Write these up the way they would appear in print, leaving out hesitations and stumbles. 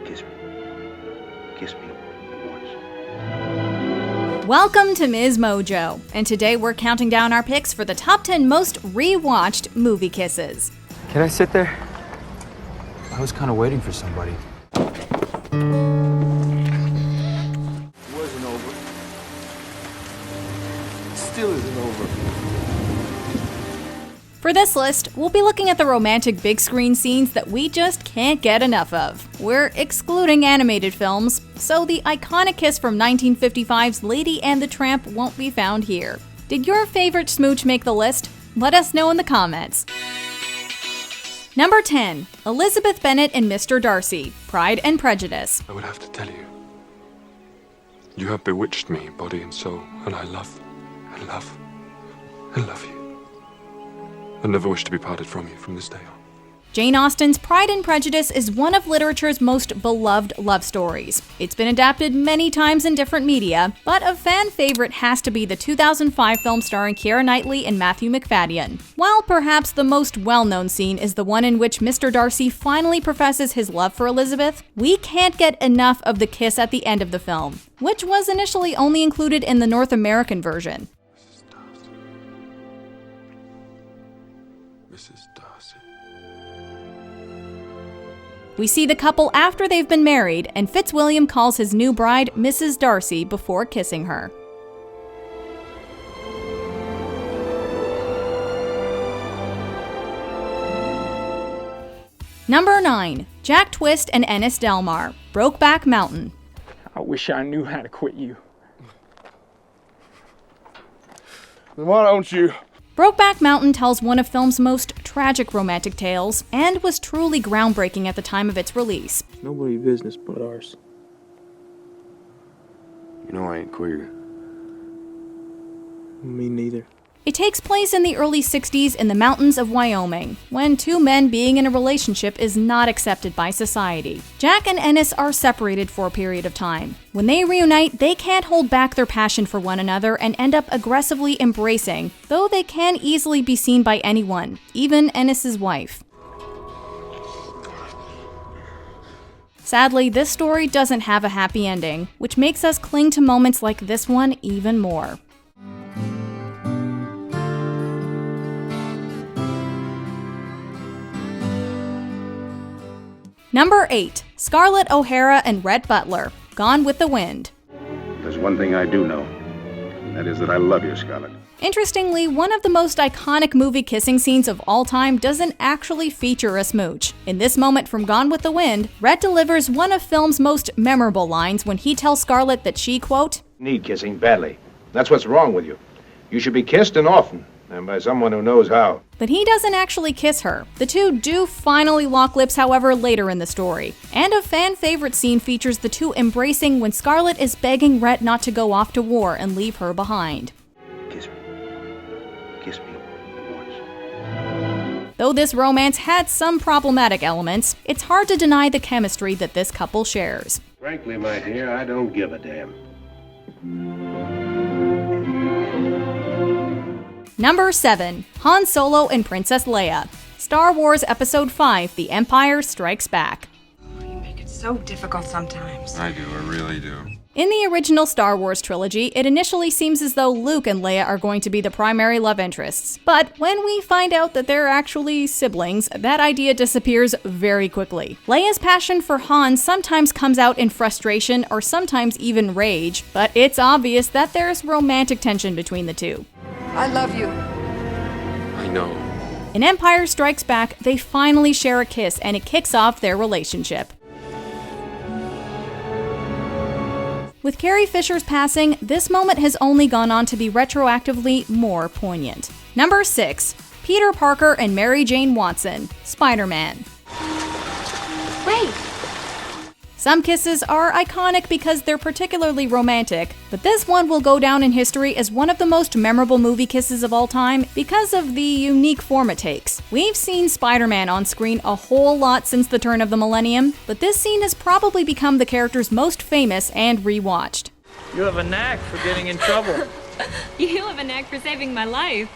Kiss me. Kiss me once. Welcome to MsMojo, and today we're counting down our picks for the top 10 most rewatched movie kisses. Can I sit there? I was kind of waiting for somebody. It wasn't over. It still isn't over. For this list, we'll be looking at the romantic big screen scenes that we just can't get enough of. We're excluding animated films, so the iconic kiss from 1955's Lady and the Tramp won't be found here. Did your favorite smooch make the list? Let us know in the comments. Number 10. Elizabeth Bennet and Mr. Darcy, Pride and Prejudice. I would have to tell you, you have bewitched me, body and soul, and I love you. I never wish to be parted from you from this day on. Jane Austen's Pride and Prejudice is one of literature's most beloved love stories. It's been adapted many times in different media, but a fan favorite has to be the 2005 film starring Keira Knightley and Matthew Macfadyen. While perhaps the most well-known scene is the one in which Mr. Darcy finally professes his love for Elizabeth, we can't get enough of the kiss at the end of the film, which was initially only included in the North American version. Mrs. Darcy. We see the couple after they've been married, and Fitzwilliam calls his new bride Mrs. Darcy before kissing her. Number 9. Jack Twist and Ennis Delmar, Brokeback Mountain. I wish I knew how to quit you. Then why don't you? Brokeback Mountain tells one of film's most tragic romantic tales, and was truly groundbreaking at the time of its release. Nobody's business but ours. You know I ain't queer. Me neither. It takes place in the early 60s in the mountains of Wyoming, when two men being in a relationship is not accepted by society. Jack and Ennis are separated for a period of time. When they reunite, they can't hold back their passion for one another and end up aggressively embracing, though they can easily be seen by anyone, even Ennis's wife. Sadly, this story doesn't have a happy ending, which makes us cling to moments like this one even more. Number 8. Scarlett O'Hara and Rhett Butler, Gone with the Wind. There's one thing I do know, and that is that I love you, Scarlett. Interestingly, one of the most iconic movie kissing scenes of all time doesn't actually feature a smooch. In this moment from Gone with the Wind, Rhett delivers one of film's most memorable lines when he tells Scarlett that she, quote, "Need kissing badly. That's what's wrong with you. You should be kissed and often, and by someone who knows how." But he doesn't actually kiss her. The two do finally lock lips, however, later in the story. And a fan favorite scene features the two embracing when Scarlett is begging Rhett not to go off to war and leave her behind. Kiss me. Kiss me once. Though this romance had some problematic elements, it's hard to deny the chemistry that this couple shares. Frankly, my dear, I don't give a damn. Number 7. Han Solo and Princess Leia, Star Wars Episode 5, The Empire Strikes Back. You make it so difficult sometimes. I do, I really do. In the original Star Wars trilogy, it initially seems as though Luke and Leia are going to be the primary love interests. But when we find out that they're actually siblings, that idea disappears very quickly. Leia's passion for Han sometimes comes out in frustration or sometimes even rage, but it's obvious that there's romantic tension between the two. I love you. I know. In Empire Strikes Back, they finally share a kiss and it kicks off their relationship. With Carrie Fisher's passing, this moment has only gone on to be retroactively more poignant. Number 6. Peter Parker and Mary Jane Watson, Spider-Man. Wait. Some kisses are iconic because they're particularly romantic, but this one will go down in history as one of the most memorable movie kisses of all time because of the unique form it takes. We've seen Spider-Man on screen a whole lot since the turn of the millennium, but this scene has probably become the character's most famous and rewatched. You have a knack for getting in trouble. You have a knack for saving my life.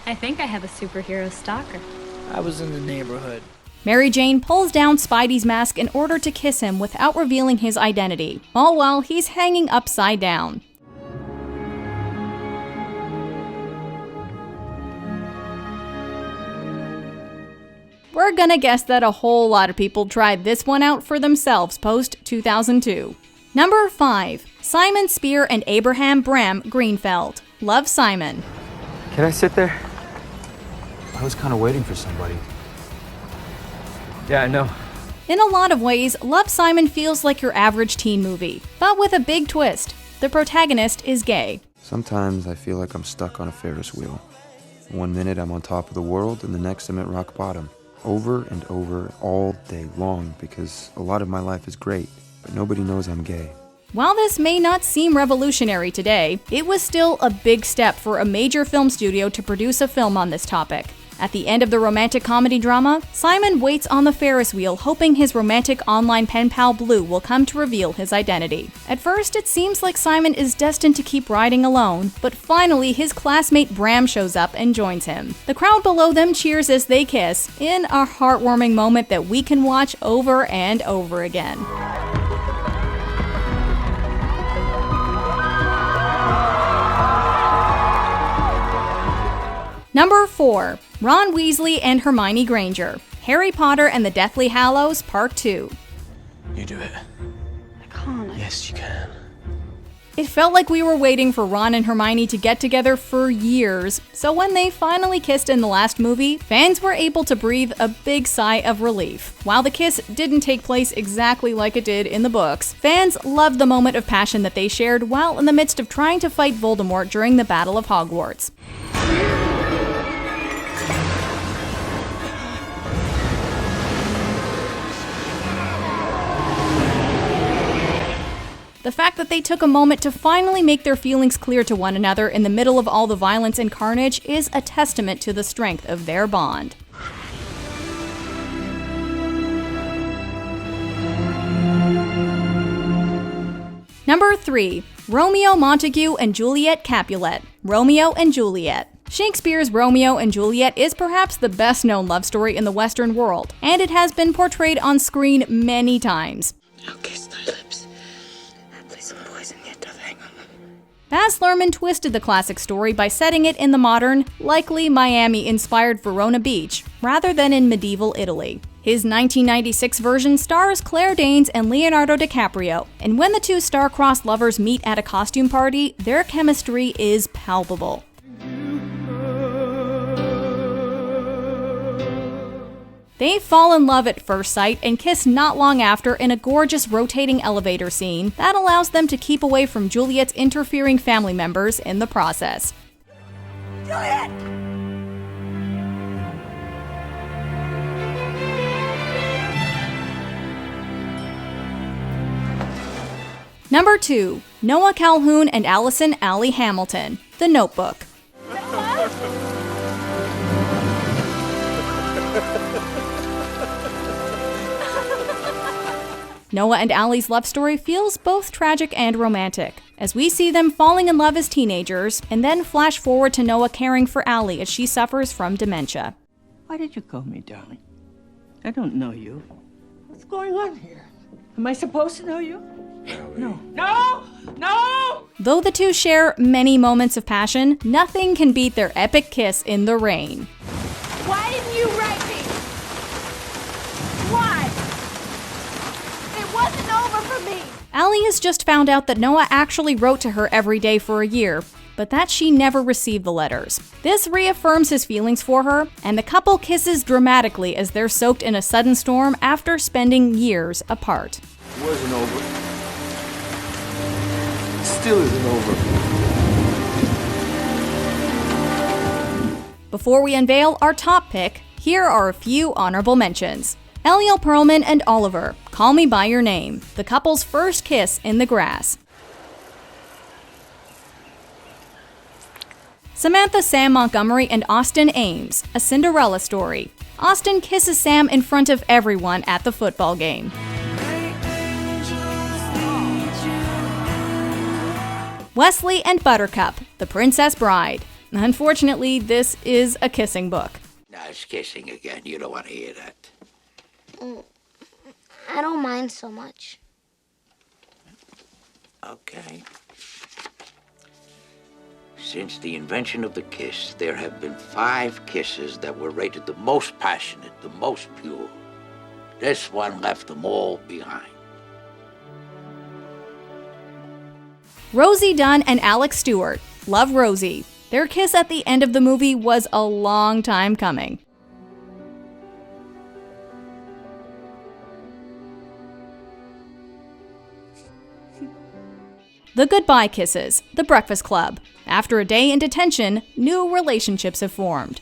I think I have a superhero stalker. I was in the neighborhood. Mary Jane pulls down Spidey's mask in order to kiss him without revealing his identity, all while he's hanging upside down. We're gonna guess that a whole lot of people tried this one out for themselves post-2002. Number 5. Simon Spier and Abraham Bram Greenfeld. Love, Simon. Can I sit there? I was kind of waiting for somebody. Yeah, I know. In a lot of ways, Love, Simon feels like your average teen movie, but with a big twist. The protagonist is gay. Sometimes I feel like I'm stuck on a Ferris wheel. One minute I'm on top of the world, and the next I'm at rock bottom. Over and over all day long, because a lot of my life is great, but nobody knows I'm gay. While this may not seem revolutionary today, it was still a big step for a major film studio to produce a film on this topic. At the end of the romantic comedy drama, Simon waits on the Ferris wheel hoping his romantic online pen pal Blue will come to reveal his identity. At first, it seems like Simon is destined to keep riding alone, but finally his classmate Bram shows up and joins him. The crowd below them cheers as they kiss, in a heartwarming moment that we can watch over and over again. Number 4. Ron Weasley and Hermione Granger. Harry Potter and the Deathly Hallows, Part 2. You do it. I can't. Yes, you can. It felt like we were waiting for Ron and Hermione to get together for years, so when they finally kissed in the last movie, fans were able to breathe a big sigh of relief. While the kiss didn't take place exactly like it did in the books, fans loved the moment of passion that they shared while in the midst of trying to fight Voldemort during the Battle of Hogwarts. The fact that they took a moment to finally make their feelings clear to one another in the middle of all the violence and carnage is a testament to the strength of their bond. Number 3. Romeo Montague and Juliet Capulet. Romeo and Juliet. Shakespeare's Romeo and Juliet is perhaps the best-known love story in the Western world, and it has been portrayed on screen many times. Baz Luhrmann twisted the classic story by setting it in the modern, likely Miami-inspired Verona Beach, rather than in medieval Italy. His 1996 version stars Claire Danes and Leonardo DiCaprio, and when the two star-crossed lovers meet at a costume party, their chemistry is palpable. They fall in love at first sight and kiss not long after in a gorgeous rotating elevator scene that allows them to keep away from Juliet's interfering family members in the process. Juliet! Number 2. Noah Calhoun and Allison Allie Hamilton. The Notebook. Noah and Allie's love story feels both tragic and romantic, as we see them falling in love as teenagers, and then flash forward to Noah caring for Allie as she suffers from dementia. Why did you call me, darling? I don't know you. What's going on here? Am I supposed to know you? No. No! No! Though the two share many moments of passion, nothing can beat their epic kiss in the rain. Why didn't you write me? Why? It wasn't over for me. Allie has just found out that Noah actually wrote to her every day for a year, but that she never received the letters. This reaffirms his feelings for her, and the couple kisses dramatically as they're soaked in a sudden storm after spending years apart. It wasn't over. It still isn't over. Before we unveil our top pick, here are a few honorable mentions. Eliel Pearlman and Oliver, Call Me By Your Name, the couple's first kiss in the grass. Samantha Sam Montgomery and Austin Ames, A Cinderella Story. Austin kisses Sam in front of everyone at the football game. Westley and Buttercup, The Princess Bride. Unfortunately, this is a kissing book. Now it's kissing again. You don't want to hear that. I don't mind so much. Okay. Since the invention of the kiss, there have been 5 kisses that were rated the most passionate, the most pure. This one left them all behind. Rosie Dunne and Alex Stewart. Love Rosie. Their kiss at the end of the movie was a long time coming. The Goodbye Kisses, The Breakfast Club. After a day in detention, new relationships have formed.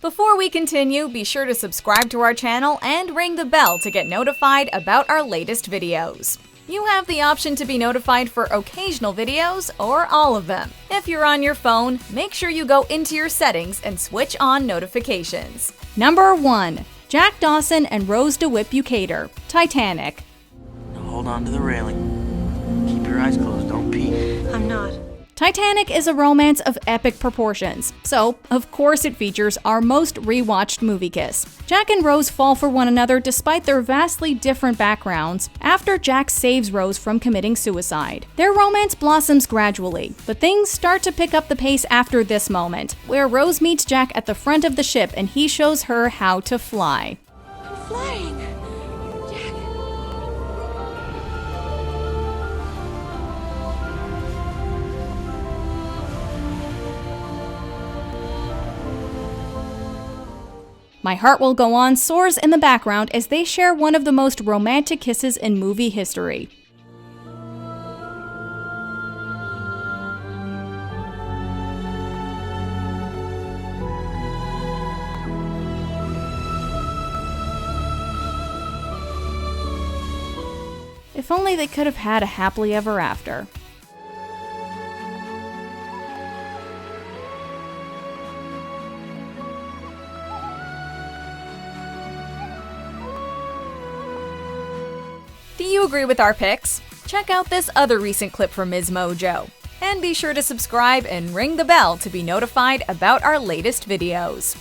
Before we continue, be sure to subscribe to our channel and ring the bell to get notified about our latest videos. You have the option to be notified for occasional videos or all of them. If you're on your phone, make sure you go into your settings and switch on notifications. Number 1. Jack Dawson and Rose DeWitt Bukater, Titanic. Now hold on to the railing. Keep your eyes closed, don't peek. I'm not. Titanic is a romance of epic proportions, so of course it features our most rewatched movie kiss. Jack and Rose fall for one another despite their vastly different backgrounds after Jack saves Rose from committing suicide. Their romance blossoms gradually, but things start to pick up the pace after this moment, where Rose meets Jack at the front of the ship and he shows her how to fly. I'm flying. My Heart Will Go On soars in the background as they share one of the most romantic kisses in movie history. If only they could have had a happily ever after. Do you agree with our picks? Check out this other recent clip from MsMojo. And be sure to subscribe and ring the bell to be notified about our latest videos.